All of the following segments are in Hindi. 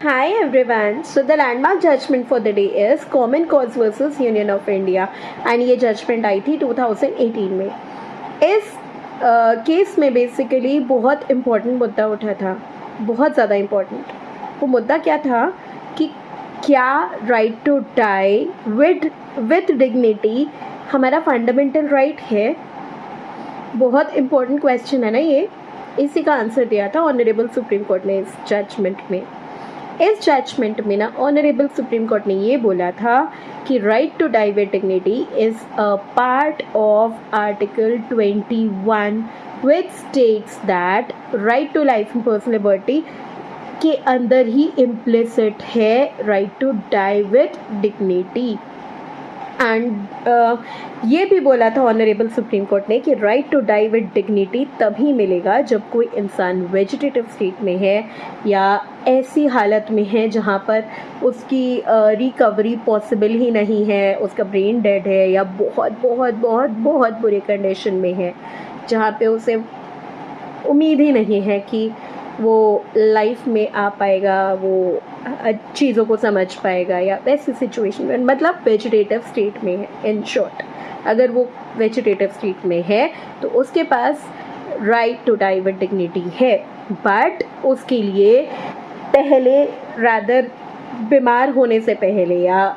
Hi everyone. So the landmark judgment for the day is Common Cause versus Union of India and ये judgment आई थी 2018 में. इस केस में बेसिकली बहुत इम्पोर्टेंट मुद्दा उठा था, बहुत ज़्यादा इम्पोर्टेंट. वो मुद्दा क्या था कि क्या right to die with dignity हमारा फंडामेंटल राइट है. बहुत इम्पोर्टेंट क्वेश्चन है ना ये. इसी का आंसर दिया था ऑनरेबल सुप्रीम कोर्ट ने इस जजमेंट में. इस जजमेंट में ना ऑनरेबल सुप्रीम कोर्ट ने ये बोला था कि right to die with dignity is a part of article 21 which states that right to life and personal liberty के अंदर ही इम्प्लिसिट है right to die with dignity. And ये भी बोला था ऑनरेबल सुप्रीम कोर्ट ने कि right to die with dignity तभी मिलेगा जब कोई इंसान वेजिटेटिव स्टेट में है या ऐसी हालत में है जहाँ पर उसकी रिकवरी पॉसिबल ही नहीं है, उसका ब्रेन डेड है या बहुत बहुत बहुत बहुत बुरी कंडीशन में है जहाँ पे उसे उम्मीद ही नहीं है कि वो लाइफ में आ पाएगा, वो चीज़ों को समझ पाएगा या वैसी सिचुएशन में, मतलब वेजिटेटिव स्टेट में है. इन शॉर्ट, अगर वो वेजिटेटिव स्टेट में है तो उसके पास right to die with dignity है. बट उसके लिए पहले रादर बीमार होने से पहले या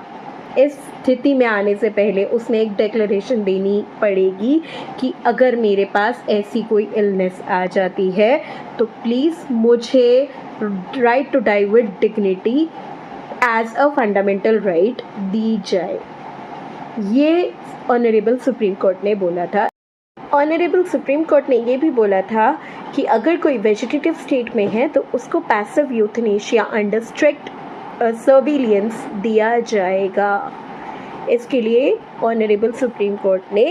इस स्थिति में आने से पहले उसने एक डिक्लेरेशन देनी पड़ेगी कि अगर मेरे पास ऐसी कोई इलनेस आ जाती है तो प्लीज़ मुझे right to die with dignity as a fundamental right दी जाए. ये ऑनरेबल सुप्रीम कोर्ट ने बोला था. ऑनरेबल सुप्रीम कोर्ट ने ये भी बोला था कि अगर कोई वेजिटेटिव स्टेट में है तो उसको passive euthanasia under strict surveillance दिया जाएगा. इसके लिए ऑनरेबल सुप्रीम कोर्ट ने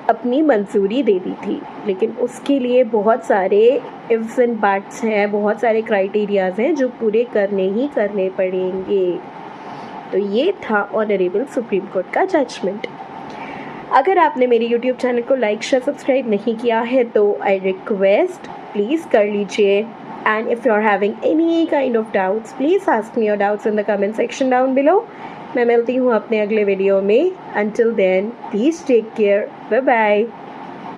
अपनी मंजूरी दे दी थी, लेकिन उसके लिए बहुत सारे इफ्स एंड बट्स हैं, बहुत सारे क्राइटेरियाज हैं जो पूरे करने पड़ेंगे. तो ये था ऑनरेबल सुप्रीम कोर्ट का जजमेंट. अगर आपने मेरे YouTube चैनल को लाइक शेयर सब्सक्राइब नहीं किया है तो आई रिक्वेस्ट प्लीज़ कर लीजिए. And if you are having any kind of doubts please ask me your doubts in the comment section down below. मैं मिलती हूँ अपने अगले वीडियो में. Until then please take care. Bye bye.